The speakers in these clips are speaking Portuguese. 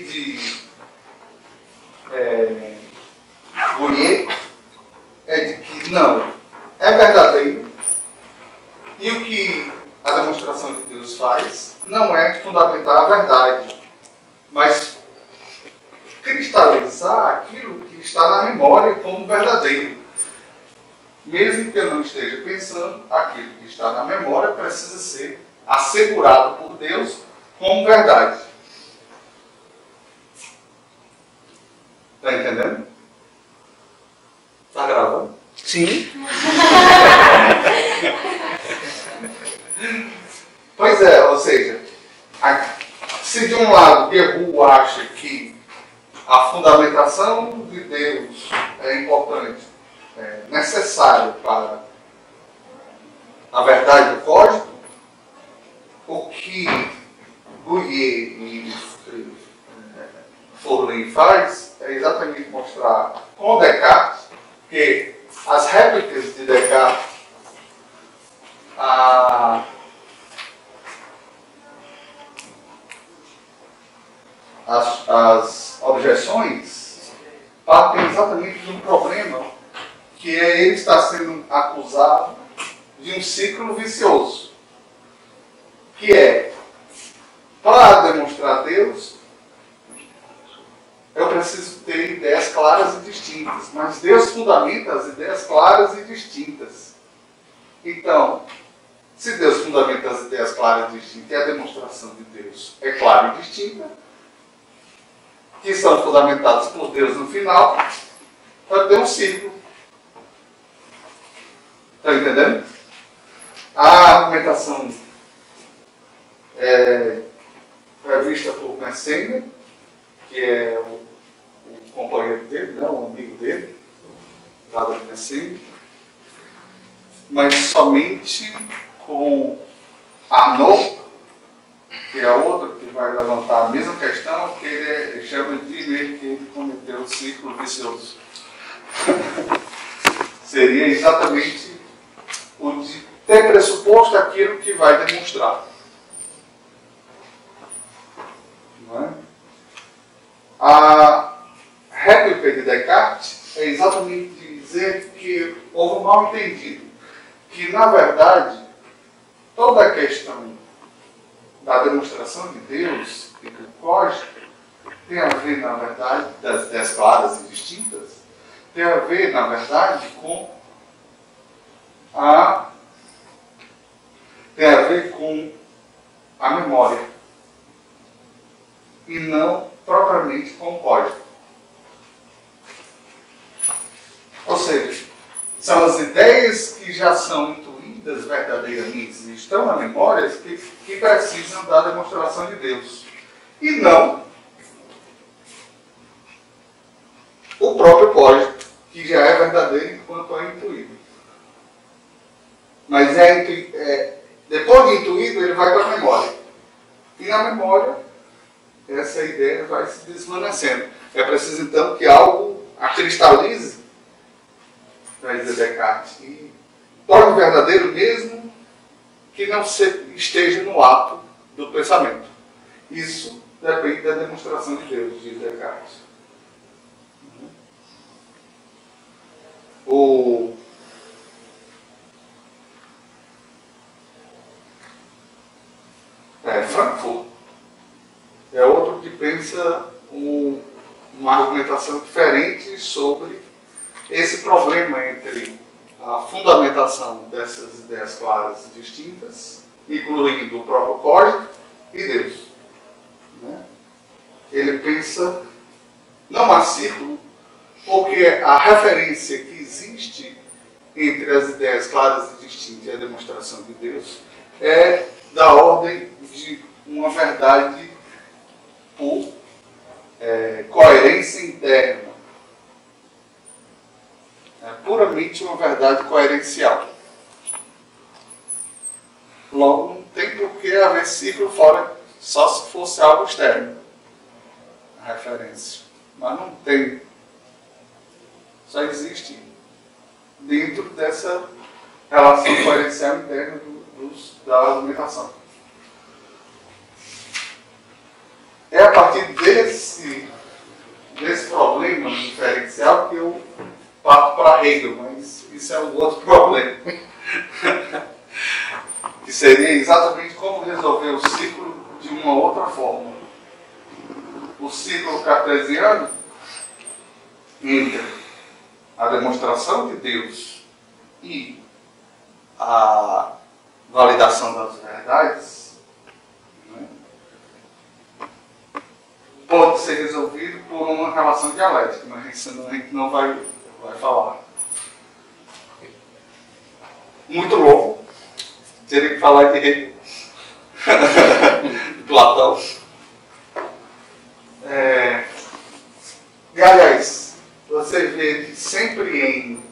de Goyer é de que não, é verdadeiro, e o que a demonstração de Deus faz não é fundamentar a verdade, mas cristalizar aquilo que está na memória como verdadeiro. Mesmo que eu não esteja pensando, aquilo que está na memória precisa ser assegurado por Deus como verdade. Está entendendo? Está gravando? Sim. Pois é, ou seja, se de um lado Guerrero acha que a fundamentação de Deus é importante, é necessário para a verdade do código, o que Goyer e Forley faz é exatamente mostrar com Descartes que as réplicas de Descartes, as objeções partem exatamente de um problema, que é ele estar sendo acusado de um ciclo vicioso, que é, para demonstrar Deus, eu preciso ter ideias claras e distintas, mas Deus fundamenta as ideias claras e distintas. Então, se Deus fundamenta as ideias claras e distintas, e a demonstração de Deus é clara e distinta, que são fundamentados por Deus no final, vai ter um ciclo. Está entendendo? A argumentação é vista por Meissner, que é o companheiro dele, o amigo dele, dado de Meissner, mas somente com Arnaud, que é outro que vai levantar a mesma questão, que ele chama de mesmo que ele cometeu o ciclo vicioso. Seria exatamente o de ter pressuposto aquilo que vai demonstrar. Não é? A réplica de Descartes é exatamente dizer que houve um mal entendido, que na verdade toda a questão da demonstração de Deus e do código tem a ver, na verdade, das ideias claras e distintas, tem a ver, na verdade, com a memória e não propriamente com o código. Ou seja, são as ideias que já são intuídas verdadeiramente e estão na memória que precisam da demonstração de Deus. E não o próprio código, que já é verdadeiro enquanto é intuído. Mas depois de intuído, ele vai para a memória. E na memória, essa ideia vai se desvanecendo. É preciso, então, que algo a cristalize, vai dizer Descartes, e torne verdadeiro mesmo que não esteja no ato do pensamento. Isso depende da demonstração de Deus, diz Descartes. Frankfurt é outro que pensa uma argumentação diferente sobre esse problema entre a fundamentação dessas ideias claras e distintas, incluindo o próprio código, e Deus. Né? Ele pensa, não há círculo, porque a referência que existe entre as ideias claras e distintas e a demonstração de Deus é da ordem de uma verdade por coerência interna. É puramente uma verdade coerencial. Logo, não tem por que haver ciclo fora, só se fosse algo externo. A referência. Mas não tem. Só existe dentro dessa relação coerencial interna da argumentação. É a partir dele desse problema diferencial que eu parto para Hegel, mas isso é um outro problema. Que seria exatamente como resolver o ciclo de uma outra forma. O ciclo cartesiano entre a demonstração de Deus e a validação das verdades, né, pode ser resolvido por uma relação dialética, mas senão a gente não vai falar. Muito longo, teria que falar de Hegel, de Platão. E, aliás, você vê que sempre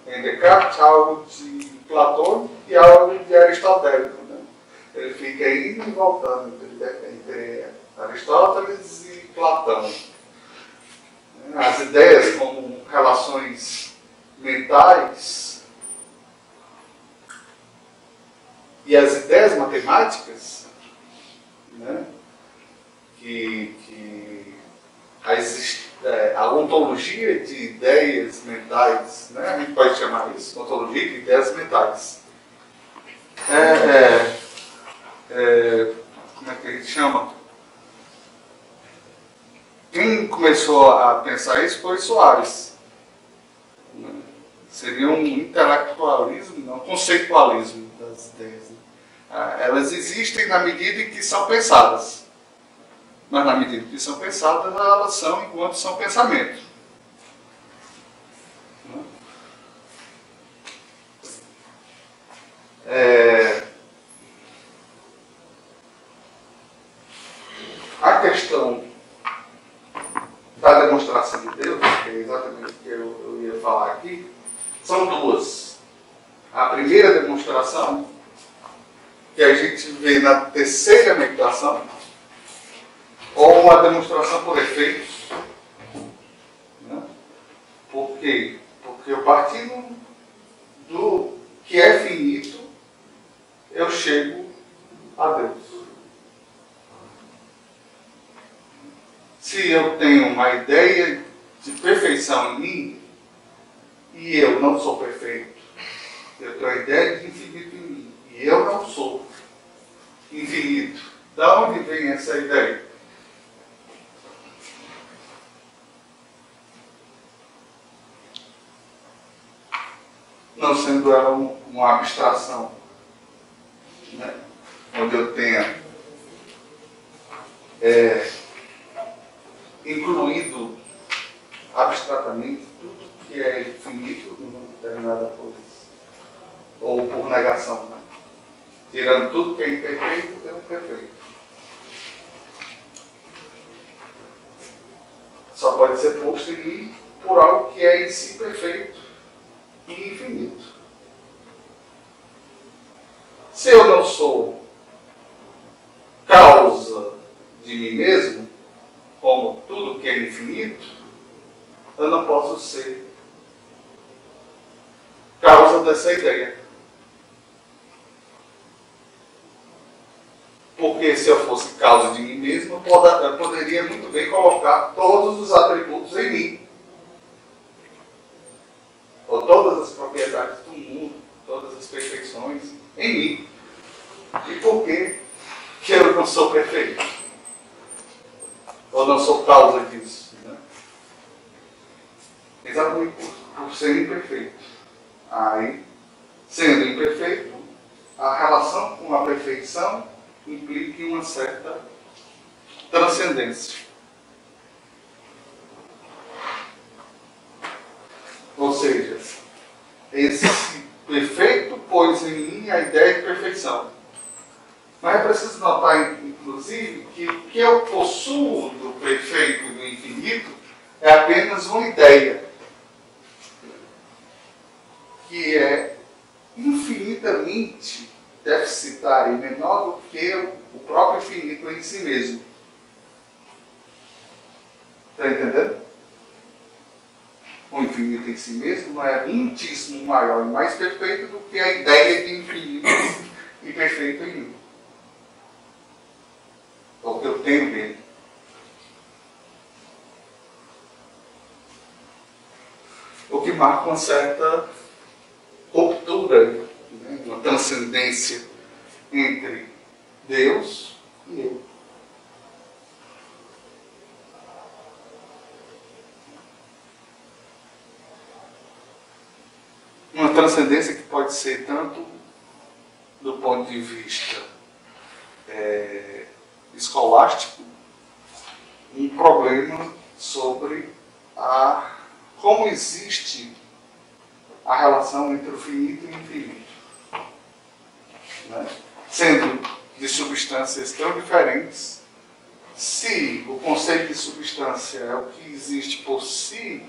em Descartes algo de Platão e algo de aristotélico. Né? Ele fica indo e voltando entre Aristóteles e Platão. As ideias como relações mentais e as ideias matemáticas, né? que a ontologia de ideias mentais, né? A gente pode chamar isso, ontologia de ideias mentais. Como é que a gente chama? Quem começou a pensar isso foi Soares. Seria um intelectualismo, não, conceitualismo das ideias. Né? Elas existem na medida em que são pensadas. Mas na medida que são pensadas, elas são enquanto são pensamentos. A questão da demonstração de Deus, que é exatamente o que eu ia falar aqui, são duas. A primeira demonstração, que a gente vê na terceira meditação, ou uma demonstração por efeitos. Né? Por quê? Porque eu partindo do que é finito, eu chego a Deus. Se eu tenho uma ideia de perfeição em mim, e eu não sou perfeito, eu tenho a ideia de infinito em mim, e eu não sou infinito. Da onde vem essa ideia? Não sendo ela uma abstração, né? Onde eu tenha incluído abstratamente tudo que é infinito numa determinada coisa, ou por negação, né? Tirando tudo que é imperfeito, é um perfeito. Só pode ser posto em mim por algo que é em si perfeito e infinito. Se eu não sou causa de mim mesmo, como tudo que é infinito, eu não posso ser causa dessa ideia. Porque se eu fosse causa de mim mesmo, eu poderia muito bem colocar todos os atributos em mim. Ou todas as propriedades do mundo, todas as perfeições em mim. E por que eu não sou perfeito? Ou não sou causa disso? Né? Exatamente por ser imperfeito. Aí, sendo imperfeito, a relação com a perfeição implica uma certa transcendência. Ou seja, esse perfeito pôs em mim a ideia de perfeição. Mas é preciso notar, inclusive, que o que eu possuo do perfeito e do infinito é apenas uma ideia, que é infinitamente deficitária e menor do que o próprio infinito em si mesmo. Está entendendo? O infinito em si mesmo não é muitíssimo maior e mais perfeito do que a ideia de infinito e perfeito em mim. É o que eu tenho dele. ou que marca uma certa ruptura, né? Uma transcendência entre Deus e eu. Uma transcendência que pode ser tanto do ponto de vista escolástico, um problema sobre como existe a relação entre o finito e o infinito. Né? Sendo de substâncias tão diferentes, se o conceito de substância é o que existe por si,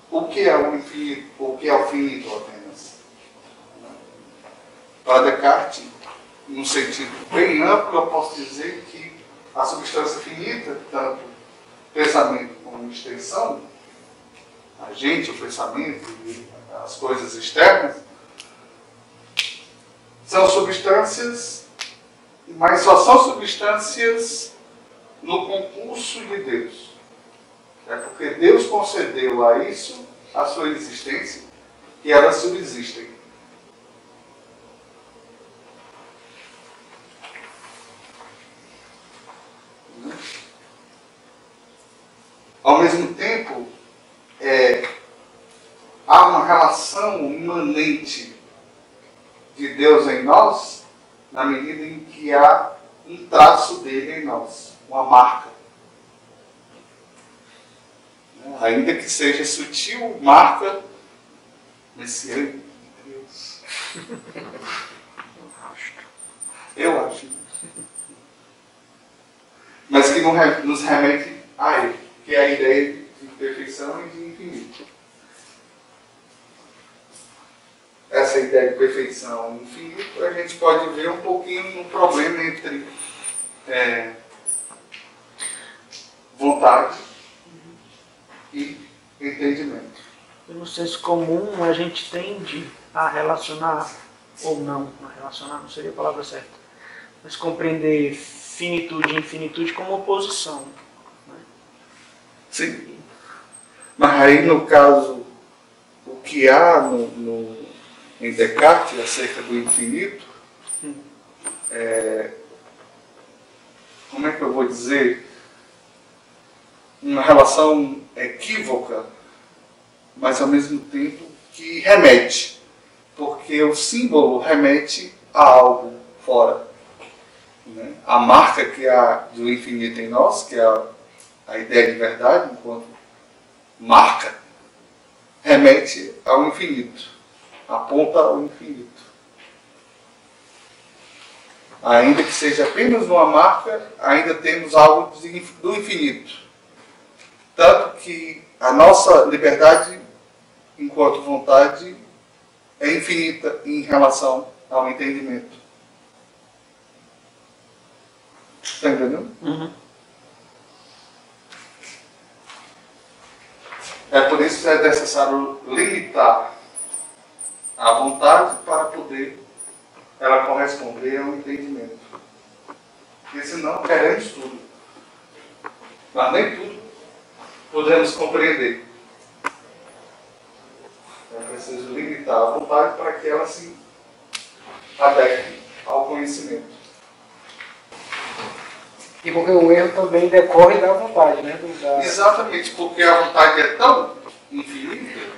o que é o infinito? O que é o finito apenas? Para Descartes, num sentido bem amplo, eu posso dizer que a substância finita, tanto pensamento como extensão, a gente, o pensamento e as coisas externas, são substâncias, mas só são substâncias no concurso de Deus. É porque Deus concedeu a isso a sua existência e elas subsistem. Ao mesmo tempo, há uma relação imanente de Deus em nós, na medida em que há um traço dele em nós, uma marca. Ainda que seja sutil, marca messiânica de Deus. Eu acho. Mas que nos remete a ele, que é a ideia de perfeição e de infinito. Essa ideia de perfeição e infinito, a gente pode ver um pouquinho no problema entre vontade e entendimento. No senso comum, a gente tende a relacionar, ou não, a relacionar não seria a palavra certa, mas compreender finitude e infinitude como oposição. Né? Sim. Mas aí, no caso, o que há em Descartes acerca do infinito, como é que eu vou dizer? Uma relação equívoca, mas ao mesmo tempo que remete, porque o símbolo remete a algo fora. Né? A marca que há do infinito em nós, que é a ideia de verdade, enquanto marca, remete ao infinito, aponta ao infinito. Ainda que seja apenas uma marca, ainda temos algo do infinito. Tanto que a nossa liberdade, enquanto vontade, é infinita em relação ao entendimento. Está entendendo? Uhum. É por isso que é necessário limitar a vontade para poder ela corresponder ao entendimento. Porque senão queremos tudo. Mas nem tudo podemos compreender. É preciso limitar a vontade para que ela se adeque ao conhecimento. E porque o erro também decorre da vontade, né? Exatamente, porque a vontade é tão infinita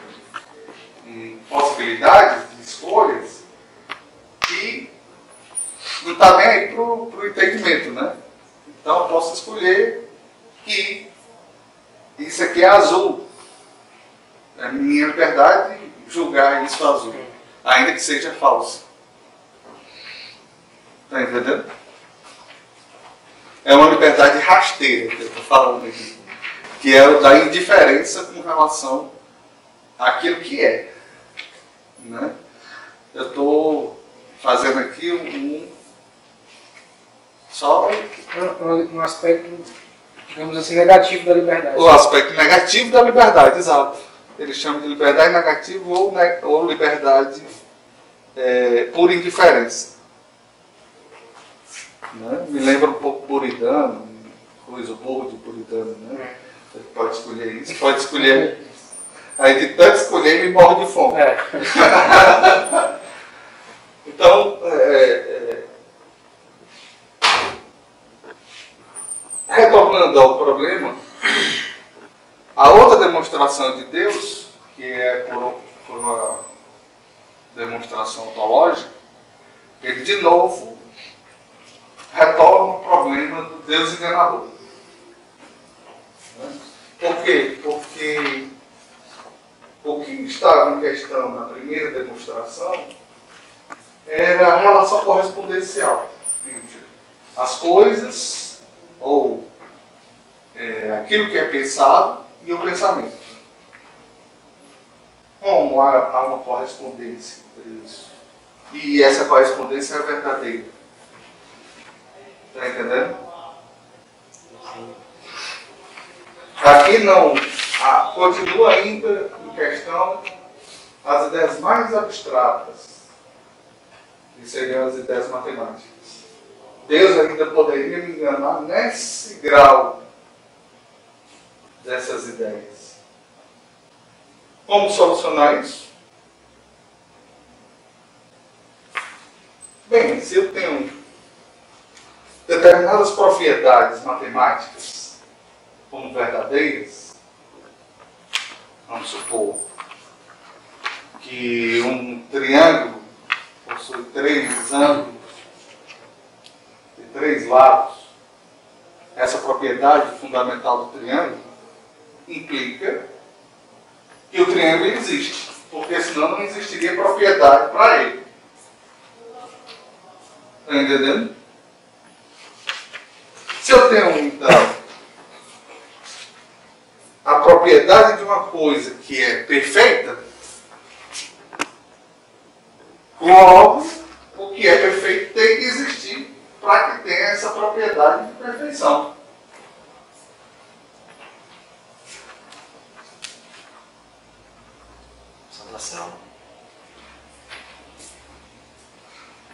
em possibilidades de escolhas que não está nem aí para o entendimento, né? Então eu posso escolher que isso aqui é azul. É minha liberdade julgar isso azul, ainda que seja falso. Está entendendo? É uma liberdade rasteira que eu estou falando aqui, que é o da indiferença com relação àquilo que é. Né? Eu estou fazendo aqui só um aspecto, digamos assim, negativo da liberdade. O aspecto negativo da liberdade, exato. Eles chamam de liberdade negativa ou liberdade por indiferença. Né? Me lembra um pouco Buridano, coisa burro de Buridano, né? Ele pode escolher isso, pode escolher. Aí de tanto escolher, ele morre de fome. Então, retornando ao problema, a outra demonstração de Deus, que é por uma demonstração ontológica, ele de novo retorna o problema do Deus enganador. Por quê? Porque o que estava em questão na primeira demonstração era a relação correspondencial entre as coisas, ou aquilo que é pensado, e o pensamento. Como há uma correspondência entre isso? E essa correspondência é verdadeira. Está entendendo? Aqui não. Continua ainda em questão as ideias mais abstratas, que seriam as ideias matemáticas. Deus ainda poderia me enganar nesse grau dessas ideias. Como solucionar isso? Bem, se eu tenho determinadas propriedades matemáticas como verdadeiras, vamos supor que um triângulo possui 3 ângulos e 3 lados. Essa propriedade fundamental do triângulo implica que o triângulo existe, porque senão não existiria propriedade para ele. Está entendendo? Se eu tenho, então, a propriedade de uma coisa que é perfeita, logo, o que é perfeito tem que existir para que tenha essa propriedade de perfeição.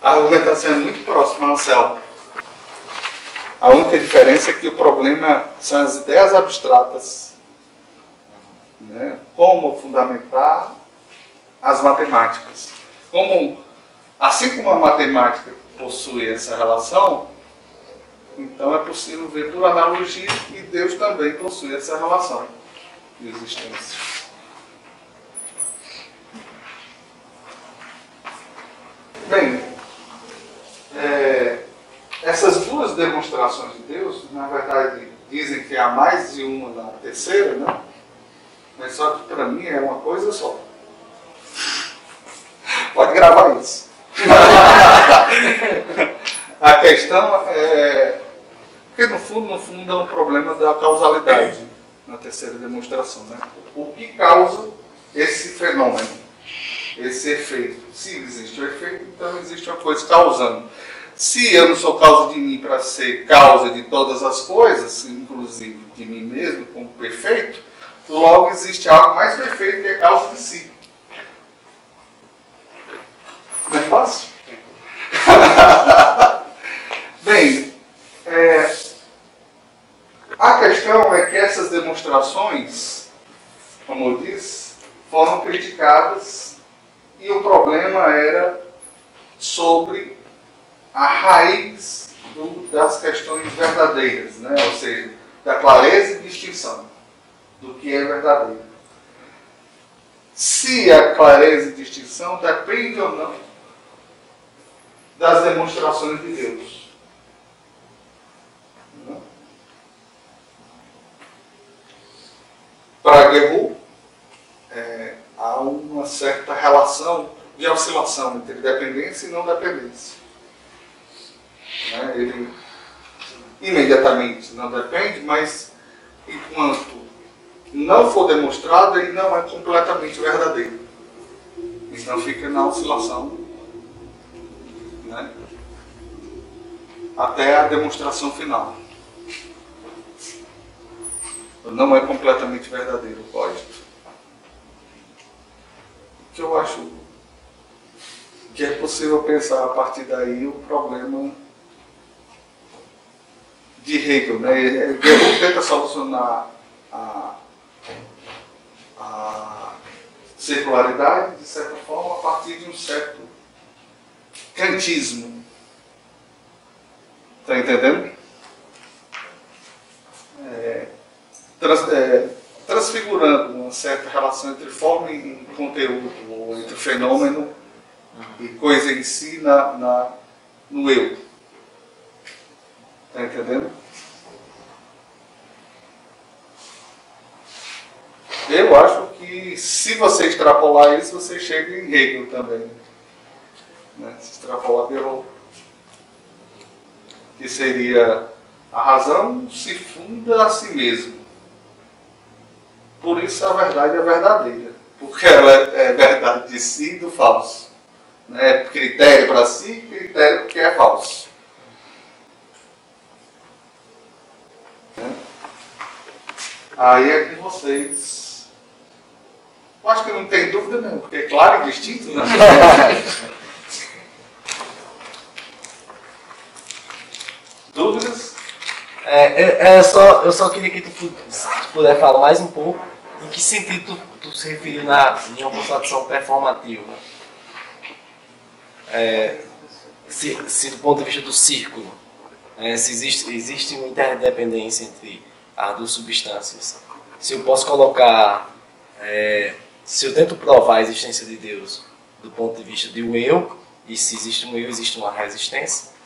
A argumentação é muito próxima ao céu. A única diferença é que o problema são as ideias abstratas. Né? Como fundamentar as matemáticas. Assim como a matemática possui essa relação, então é possível ver por analogia que Deus também possui essa relação de existência. Bem, essas duas demonstrações de Deus, na verdade, dizem que há mais de uma na terceira, né? Mas só que para mim é uma coisa só. Pode gravar isso. A questão é que no fundo é um problema da causalidade na terceira demonstração, né? O que causa esse fenômeno, esse efeito? Se existe o efeito, então existe uma coisa causando. Se eu não sou causa de mim para ser causa de todas as coisas, inclusive de mim mesmo, como perfeito, logo existe algo mais perfeito que é causa de si. Não é fácil? Bem, a questão é que essas demonstrações, como eu disse, foram criticadas e o problema era sobre a raiz das questões verdadeiras, né? Ou seja, da clareza e distinção do que é verdadeiro. Se a clareza e distinção depende ou não das demonstrações de Deus. Para Guerrero, há uma certa relação de oscilação entre dependência e não dependência. Ele imediatamente não depende, mas enquanto não for demonstrado, ele não é completamente verdadeiro. Então fica na oscilação, né? Até a demonstração final. Não é completamente verdadeiro, pode. O que eu acho que é possível pensar a partir daí o problema de Hegel, né? Hegel tenta solucionar a circularidade, de certa forma, a partir de um certo kantismo. Está entendendo? Transfigurando uma certa relação entre forma e conteúdo, ou entre fenômeno e coisa em si no eu. Está entendendo? Eu acho que se você extrapolar isso, você chega em Hegel também. Né? Se extrapolar pelo que seria a razão se funda a si mesmo. Por isso a verdade é verdadeira. Porque ela é verdade de si e do falso. Né? Critério para si, critério porque é falso. Né? Aí é com vocês. Eu acho que não tem dúvida não, porque é claro e distinto, né? Dúvidas? Eu só queria que tu puder falar mais um pouco em que sentido tu se referiu em uma concepção performativa. Se do ponto de vista do círculo, se existe uma interdependência entre as duas substâncias. Se eu posso colocar, se eu tento provar a existência de Deus do ponto de vista do eu, e se existe um eu, existe uma resistência.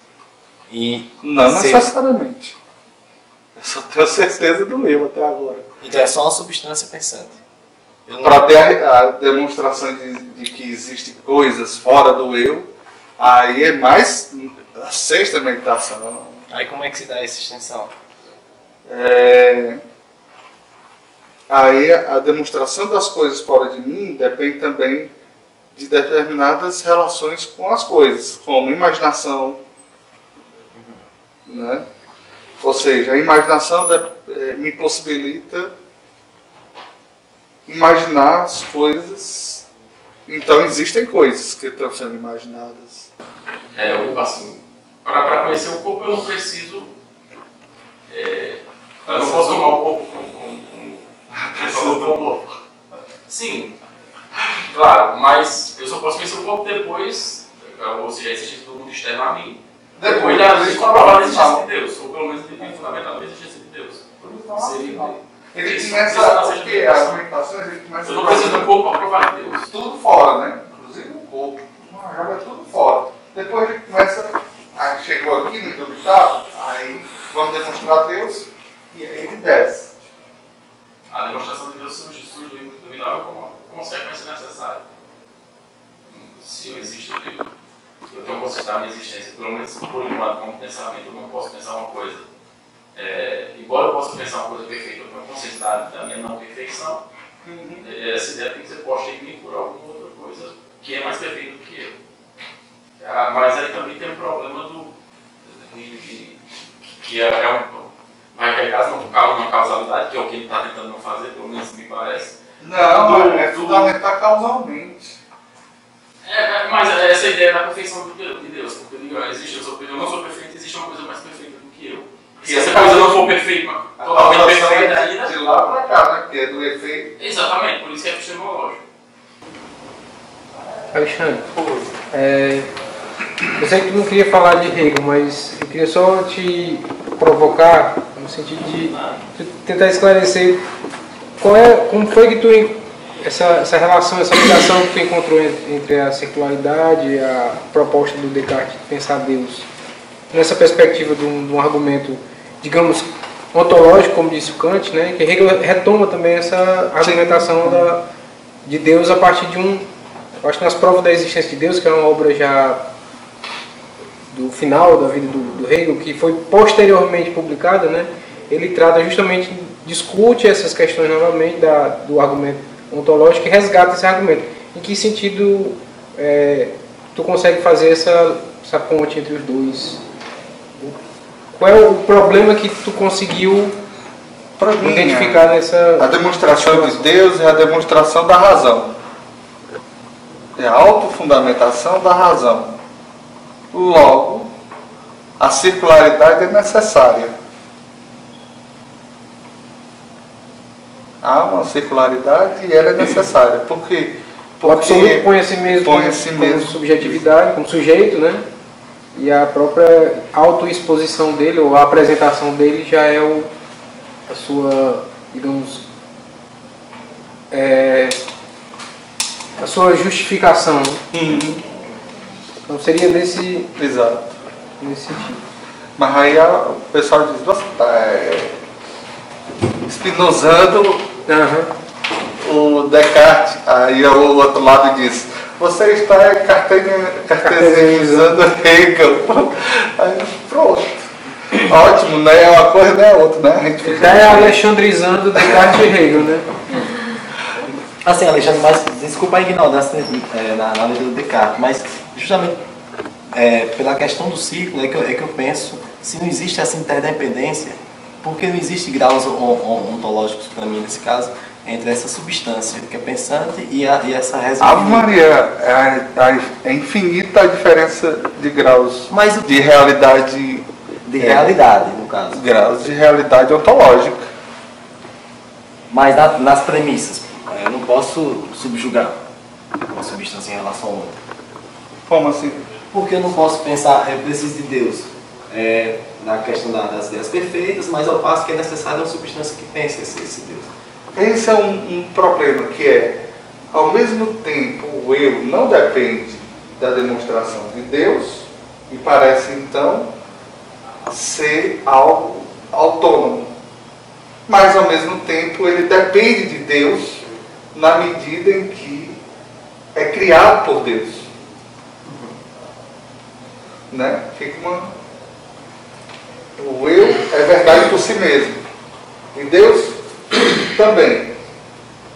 E não necessariamente. Eu só tenho certeza do eu até agora. Então é só uma substância pensante. Para ter a demonstração de que existem coisas fora do eu, aí é mais a sexta meditação. Aí como é que se dá essa extensão? Aí a demonstração das coisas fora de mim depende também de determinadas relações com as coisas, como imaginação, né? Ou seja, a imaginação me possibilita imaginar as coisas. Então existem coisas que estão sendo imaginadas. Assim, para conhecer o corpo eu não preciso. Eu não posso tomar o corpo como. Sim, claro, mas eu só posso conhecer o corpo depois, ou seja, a existência do mundo externo a mim. Depois da gente comprovar a existência de Deus, ou pelo menos de fundamental a existência de Deus. Ele começa porque as argumentações, ele começa. Eu não preciso do corpo para provar Deus. Tudo fora, né? Inclusive o corpo. Joga tudo fora. Depois ele começa. Aí chegou aqui no indubitável, aí vamos demonstrar Deus, e aí ele desce. A demonstração de Deus surge do indubitável como uma consequência necessária. Se eu existo, eu tenho que considerar a minha existência, pelo menos por enquanto, como pensamento. Eu não posso pensar uma coisa. Embora eu possa pensar uma coisa perfeita, eu tenho consciência da minha não perfeição. Essa ideia tem que ser posta em mim por alguma outra coisa que é mais perfeita do que eu. Mas aí também tem um problema que vai pegar uma causalidade, que é o que ele está tentando não fazer, pelo menos me parece. Não, é fundamentar causalmente. Mas essa ideia da perfeição de Deus, porque eu não sou perfeito, existe uma coisa mais perfeita do que eu. Se essa coisa não for perfeita, totalmente perfeita ainda. De lá para cá, né? Que é do efeito. Exatamente, por isso que é epistemológico. Alexandre, eu sei que tu não queria falar de Hegel, mas eu queria só te provocar no sentido de tentar esclarecer como foi que essa relação, essa ligação que tu encontrou entre a circularidade e a proposta do Descartes de pensar Deus, nessa perspectiva de um argumento, digamos, ontológico, como disse o Kant, né, que Hegel retoma também essa argumentação de Deus a partir de eu acho que nas provas da existência de Deus, que é uma obra já do final da vida do Hegel, que foi posteriormente publicada, né, ele trata justamente, discute essas questões novamente do argumento ontológico e resgata esse argumento. Em que sentido tu consegue fazer essa ponte entre os dois? Qual é o problema que tu conseguiu identificar nessa... A demonstração de Deus é a demonstração da razão. É a autofundamentação da razão. Logo, a circularidade é necessária. há uma circularidade e ela é necessária. Por quê? O absoluto põe a si mesmo como subjetividade, como sujeito, né? E a própria autoexposição dele, ou a apresentação dele, já é a sua, digamos, a sua justificação. Né? Então seria nesse sentido. Mas aí o pessoal diz, nossa, está espinosando o Descartes. Aí o outro lado diz, você está cartesianizando Hegel. Aí, pronto. Ótimo, né? Uma coisa não é outra, né? A gente está alexandrizando Descartes e Hegel, né? Assim, Alexandre, mas desculpa a ignorância na leitura do Descartes, mas justamente pela questão do círculo é que eu penso, se não existe essa interdependência, porque não existe graus ontológicos, para mim, nesse caso, entre essa substância que é pensante e essa resolução. Ave Maria, é infinita a diferença de graus, mas de realidade... De realidade, no caso. Graus de realidade ontológica. Mas nas premissas, eu não posso subjugar uma substância em relação a outra. Como assim? Porque eu não posso pensar, eu preciso de Deus na questão das ideias perfeitas, mas ao passo que é necessário uma substância que pense esse Deus. Esse é um problema, que é, ao mesmo tempo, o eu não depende da demonstração de Deus e parece, então, ser algo autônomo. Mas, ao mesmo tempo, ele depende de Deus na medida em que é criado por Deus. Né? O eu é verdade por si mesmo. E Deus também.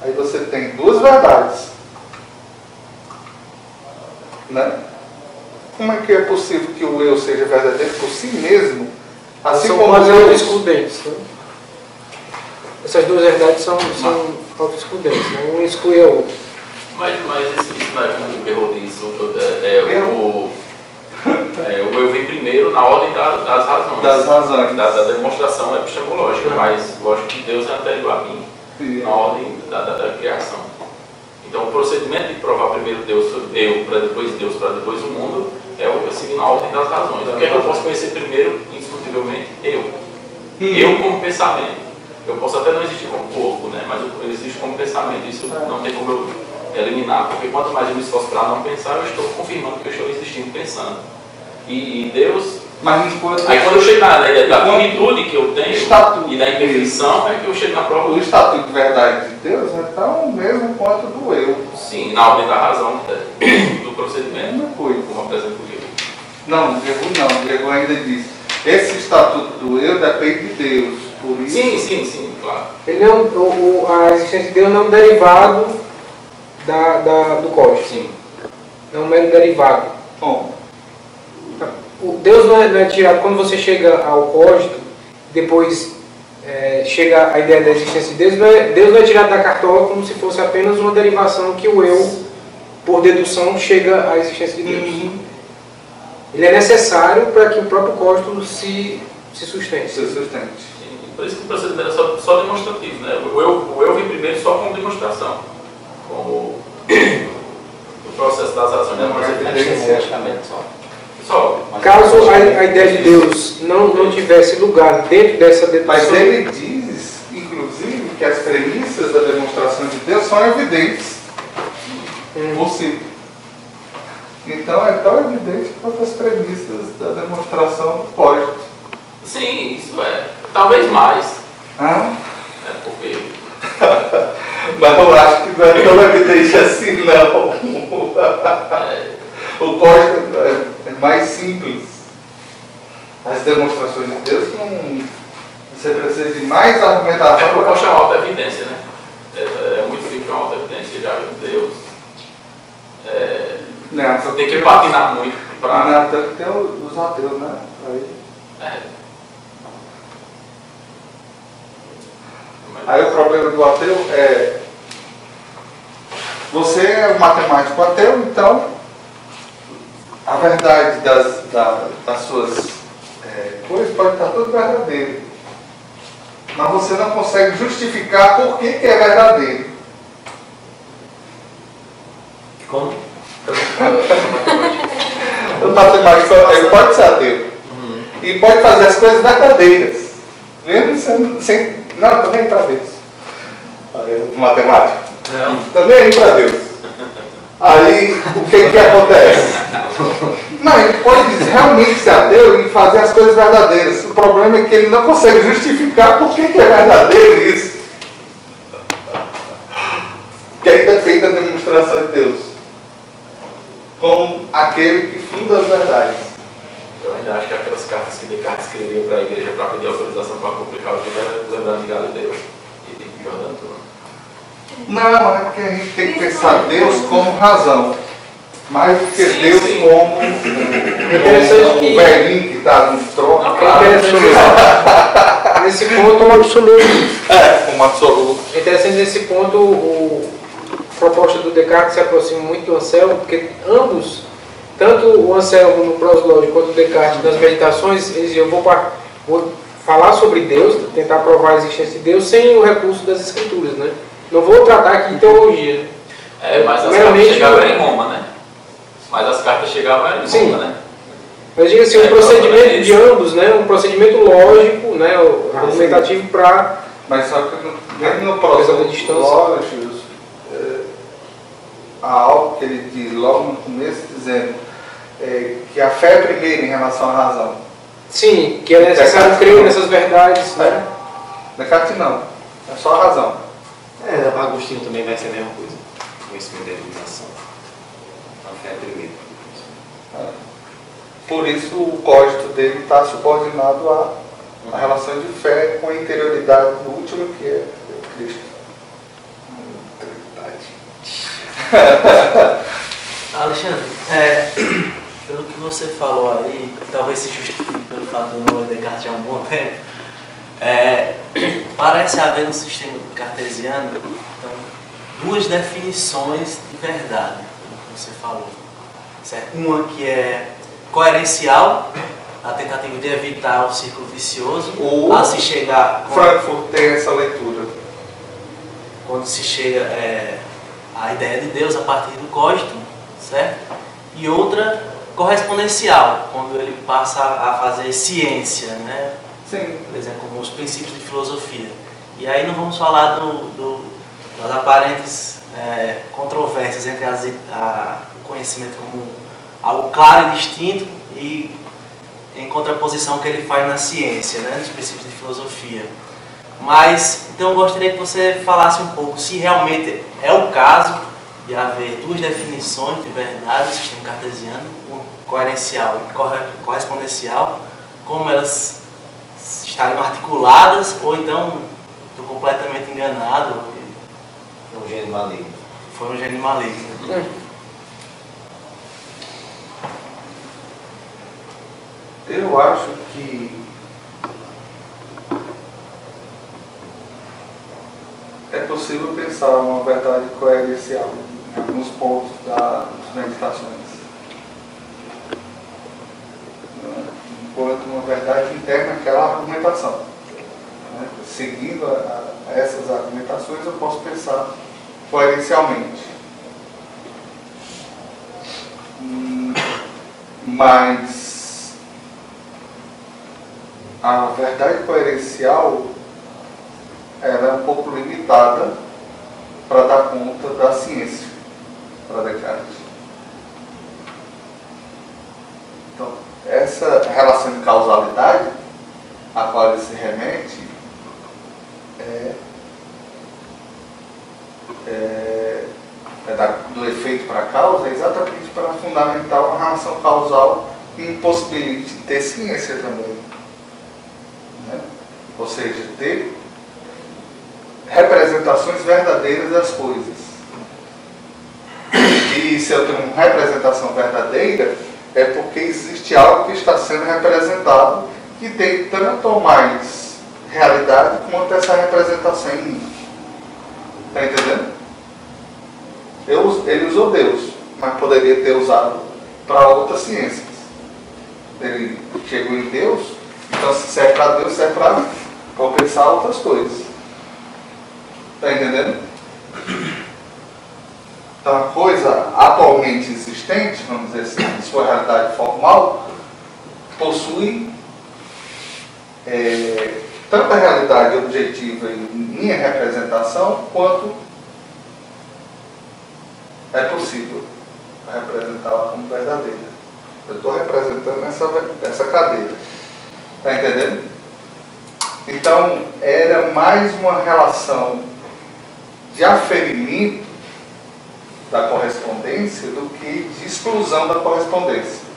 Aí você tem duas verdades. Né? Como é que é possível que o eu seja verdadeiro por si mesmo? Assim são como quase Deus... auto-excludentes. Né? Essas duas verdades são auto-excludentes. Né? Um exclui a outra. Mas isso não é como o Perrault diz. O eu vem primeiro na ordem das razões. Das razões. Da demonstração epistemológica. Mas lógico que Deus é anterior a mim. Na ordem da criação. Então o procedimento de provar primeiro Deus, eu, para depois Deus, para depois o mundo, é o seguindo a ordem das razões. O que é que eu posso conhecer primeiro, indiscutivelmente? Eu como pensamento. Eu posso até não existir como corpo, né? Mas eu existo como pensamento. Isso não tem como eu eliminar, porque quanto mais eu me esforço para não pensar, eu estou confirmando que eu estou existindo pensando. E Deus... Mas enquanto... Aí quando eu chego na ideia da finitude que eu tenho e da imperfeição, é que eu chego na prova... O estatuto de verdade de Deus é tão mesmo quanto do eu. Sim, na ordem da razão do procedimento. Mesma coisa. Como apresenta o Diego. Não, Diego ainda diz, esse estatuto do eu depende de Deus. Por isso... Sim, claro. Ele a existência de Deus não é um derivado do código. Sim. É um mero derivado. Bom. O Deus não é tirado quando você chega ao código, depois chega a ideia da existência de Deus. Deus não é tirado da cartola como se fosse apenas uma derivação que o eu, por dedução, chega à existência de Deus. Ele é necessário para que o próprio código se sustente. Por isso que o procedimento é só demonstrativo, né? O eu vem primeiro só como demonstração. Como o processo das ações. Caso a ideia de Deus não tivesse lugar dentro dessa dedução... Mas ele diz, inclusive, que as premissas da demonstração de Deus são evidentes por si. Então é tão evidente quanto as premissas da demonstração do código. Sim, isso é. Talvez mais. Porque... Mas eu acho que não é tão evidente assim, não. O código é mais simples. As demonstrações de Deus você precisa de mais argumentação. Eu posso chamar auto-evidência, né? É muito simples uma auto-evidência já de Deus. Você tem que patinar muito para... Tem os ateus, né? Aí o problema do ateu é... Você é um matemático ateu, então a verdade das suas coisas pode estar tudo verdadeiro. mas você não consegue justificar por que é verdadeiro. Como? O matemático ele pode ser ateu. E pode fazer as coisas verdadeiras. Mesmo sem. Não, estou nem aí para Deus. O matemático. Estou nem aí para Deus. Aí, o que acontece? Não, ele pode realmente ser ateu e fazer as coisas verdadeiras. O problema é que ele não consegue justificar por que é verdadeiro isso. Que aí depende da demonstração de Deus. Como aquele que funda as verdades. Eu ainda acho que aquelas cartas que Descartes escreveu para a igreja para pedir autorização para publicar o livro era lembrando de Galileu e de Jordan Bruno. Não, é porque a gente tem que pensar Deus como razão. Mais do que Deus sim. como Interessante que- o velhinho que está no trono. É interessante nesse ponto, Como absoluto. Como absoluto. é interessante nesse ponto a proposta do Descartes se aproxima muito do Anselmo, porque ambos, tanto o Anselmo no proslógico quanto o Descartes nas meditações, eles diziam, vou falar sobre Deus, tentar provar a existência de Deus sem o recurso das escrituras, né? Não vou tratar aqui de teologia. Mas as Meramente- cartas chegavam em Roma, né? Mas as cartas chegavam em Sim. Roma, né? Mas diga assim, um procedimento de ambos, né? Um procedimento lógico, né? Argumentativo para... Mas só que mesmo no Apesar da processo distância. lógico, há algo que ele diz logo no começo, dizendo que a fé é primeiro em relação à razão. Sim, que é necessário crer nessas verdades, né? Descartes não, é só a razão. Para Agostinho também vai ser a mesma coisa. Conhecimento da iluminação. A fé primeiro. Por isso o código dele está subordinado à relação de fé com a interioridade do último, que é Cristo. Alexandre, pelo que você falou aí, talvez se justifique pelo fato do nome Descartes há um bom tempo, parece haver no sistema cartesiano então, duas definições de verdade, como você falou. Certo? Uma que é coerencial, a tentativa de evitar o círculo vicioso, Ou a se chegar... Frankfurt tem essa leitura. Quando se chega à ideia de Deus a partir do código, certo? E outra correspondencial, quando ele passa a fazer ciência, né? Sim. Por exemplo, como os princípios de filosofia. E aí não vamos falar das aparentes controvérsias entre o conhecimento como algo claro e distinto e em contraposição que ele faz na ciência, né? Nos princípios de filosofia. Mas, então eu gostaria que você falasse um pouco se realmente é o caso de haver duas definições de verdade do sistema cartesiano, uma coerencial e correspondencial, como elas estariam articuladas, ou então estou completamente enganado, É um gênio maligno. foi um gênio maligno. Eu acho que é possível pensar uma verdade coerencial em alguns pontos das meditações, enquanto uma verdade interna aquela argumentação. Seguindo essas argumentações, eu posso pensar coerencialmente. Mas a verdade coerencial ela é um pouco limitada para dar conta da ciência, para Descartes. Então, essa relação de causalidade a qual ele se remete do efeito para a causa é exatamente para fundamentar uma relação causal que impossibilite ter ciência também. Né? Ou seja, ter representações verdadeiras das coisas. E se eu tenho uma representação verdadeira, é porque existe algo que está sendo representado que tem tanto ou mais realidade quanto essa representação em mim. Está entendendo? Ele usou Deus, mas poderia ter usado para outras ciências. Ele chegou em Deus, então se serve para Deus, serve para compensar outras coisas. Está entendendo? Então, a coisa atualmente existente, vamos dizer assim, em sua realidade formal, possui tanto a realidade objetiva em minha representação, quanto é possível representá-la como verdadeira. Eu estou representando essa cadeira. Está entendendo? Então, era mais uma relação de aferimento da correspondência do que de exclusão da correspondência.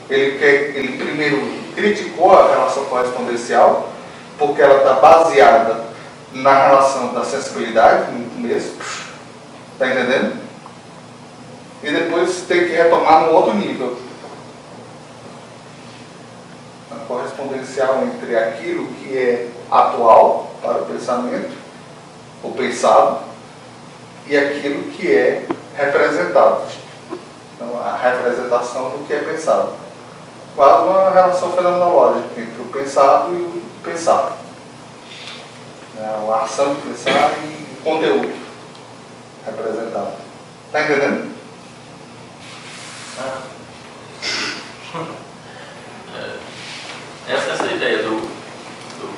Ele primeiro criticou a relação correspondencial, porque ela está baseada na relação da sensibilidade, muito mesmo. Está entendendo? E depois tem que retomar no outro nível. A correspondencial entre aquilo que é atual para o pensamento, o pensado, e aquilo que é representado. Então, a representação do que é pensado. Quase uma relação fenomenológica entre o pensado e o pensado. A ação de pensar e o conteúdo representado. Está entendendo? Essa ideia do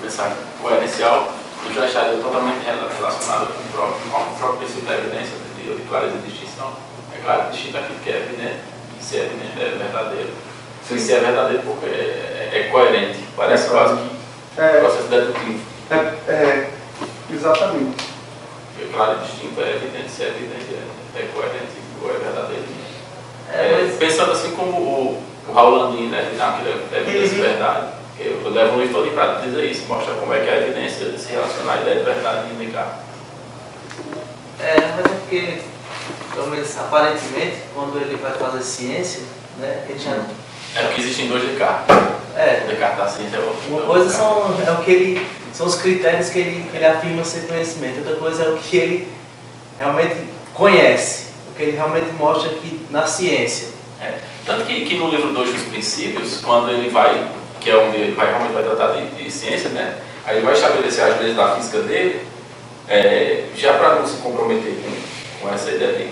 pensar coerencial, eu já acharia totalmente relacionada com o próprio princípio da evidência, de clareza e distinção. É claro, distinto aquilo que é evidente, e se é evidente é verdadeiro. Sim. Se é verdadeiro porque é coerente, parece quase que processo dedutivo. Exatamente. Porque claro e distinto é evidente, se é evidente é coerente ou é verdadeiro. Pensando assim como o Raul Landin, né, naquela evidência de verdade, eu levo um livro todo para dizer isso, mostra como é que a evidência se relaciona à ideia de verdade de Descartes. Mas é porque, pelo menos aparentemente, quando ele vai fazer ciência, né, ele já... É porque existem dois Descartes. O Descartes da ciência é outro. Uma coisa são os critérios que ele afirma ser conhecimento, outra coisa é o que ele realmente conhece, o que ele realmente mostra aqui na ciência. Tanto que no livro 2 dos princípios, quando ele vai, que é onde ele realmente vai tratar de ciência, né? Aí ele vai estabelecer as leis da física dele, já para não se comprometer com essa ideia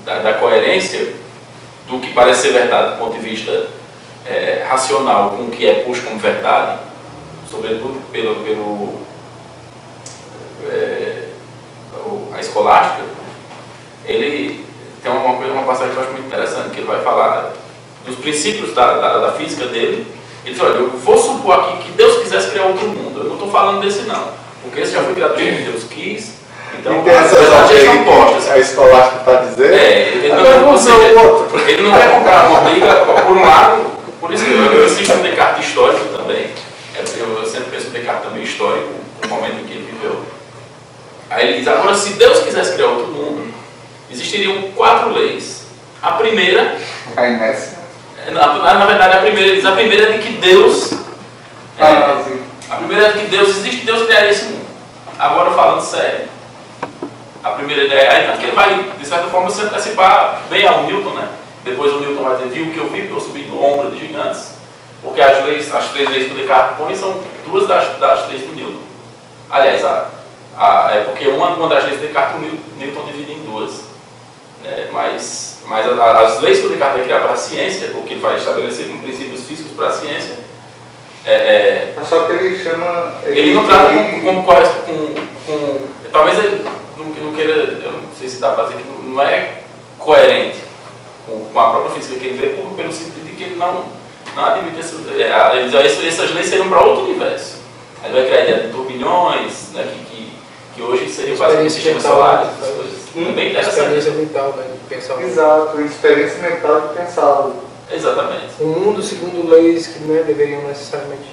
da coerência do que parece ser verdade do ponto de vista racional com o que é posto como verdade, sobretudo a escolástica. Ele tem uma passagem que eu acho muito interessante, que ele vai falar dos princípios da física dele. Ele diz, olha, eu vou supor aqui que Deus quisesse criar outro mundo. Eu não estou falando desse não, porque esse já foi criado porque Deus quis. Então, as verdades são postas. A escolástica está dizendo. Ele não quer comprar uma briga, por um lado, por isso que eu insisto no Descartes histórico também. Eu sempre penso no Descartes também histórico, no momento em que ele viveu. Aí ele diz, agora se Deus quisesse criar outro mundo, existiriam 4 leis. A primeira... A inércia. Na verdade, a primeira é de que Deus... a primeira é de que Deus existe, Deus criaria esse mundo. Agora, falando sério, a primeira ideia é que ele vai, de certa forma, se antecipar bem ao Newton, né? Depois o Newton vai dizer, viu o que eu vi, porque eu subi no ombro de gigantes. Porque as 3 leis que o Descartes põe são 2 das leis do Newton. Aliás, é porque uma das leis do Descartes o Newton divide em 2. Mas as leis que o Descartes vai criar para a ciência, o que ele vai estabelecer como princípios físicos para a ciência, só que ele chama... Ele não trata como talvez ele não queira, eu não sei se dá para dizer que não é coerente com a própria física que ele vê, pelo simples de que ele não admite essas leis seriam para outro universo. Aí vai criar a ideia de turbilhões, né, que hoje seriam quase sistemas solares, essas coisas. Bem interessante. Experiência mental, né, de pensar. Exato, experiência mental de pensar. Exatamente. O mundo segundo leis que deveriam necessariamente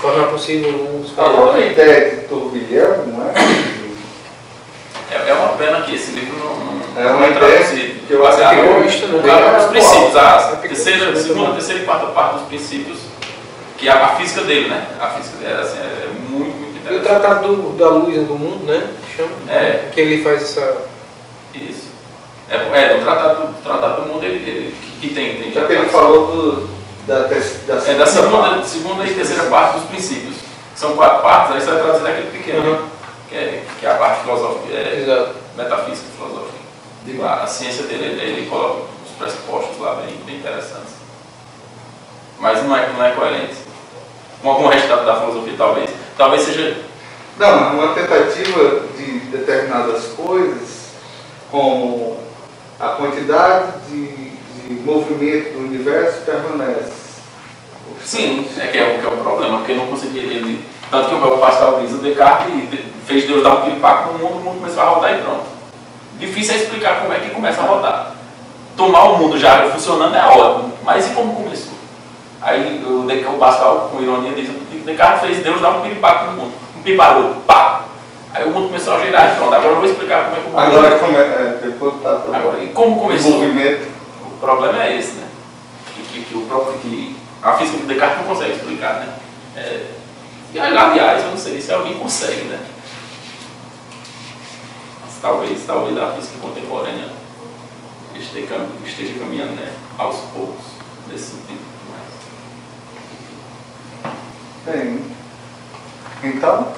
tornar possível o mundo. A própria ideia de turbilhão, não é? É uma pena que esse livro não é uma ideia que eu acho que os princípios, a segunda, terceira e quarta parte dos princípios, que é a física dele, né? A física dele é muito, muito interessante. E o Tratado da Luz do Mundo, né? Chama, que ele faz essa... Isso. O Tratado do Mundo, ele que tem já que ele falou da segunda e terceira parte dos princípios. São 4 partes, aí você vai traduzir daquele pequeno, Uhum. que é a parte filosófica, Exato. metafísica e filosófica. A ciência dele, ele coloca os pressupostos lá bem interessantes. Mas não é coerente. Com algum resultado da filosofia, talvez seja. Não, uma tentativa de determinadas coisas, como a quantidade de movimento do universo permanece. Sim, que é o problema, porque não conseguia. Tanto que o Pascal diz, o Descartes fez Deus dar um piripaque no mundo, o mundo começou a rodar e pronto. Difícil é explicar como é que começa a rodar. Tomar o mundo já funcionando é ótimo, mas e como começou? Aí o Pascal, com ironia, diz que Descartes fez Deus dar um piripaque no mundo. Um piparou, pá! Aí o mundo começou a girar e pronto. Agora eu vou explicar como é que o mundo. Depois tá Agora, e como começou? Movimento. O problema é esse, né? Que a física de Descartes não consegue explicar, né? E aliás, eu não sei se alguém consegue, né? Mas talvez a física contemporânea esteja caminhando, né, aos poucos nesse sentido. Bem, então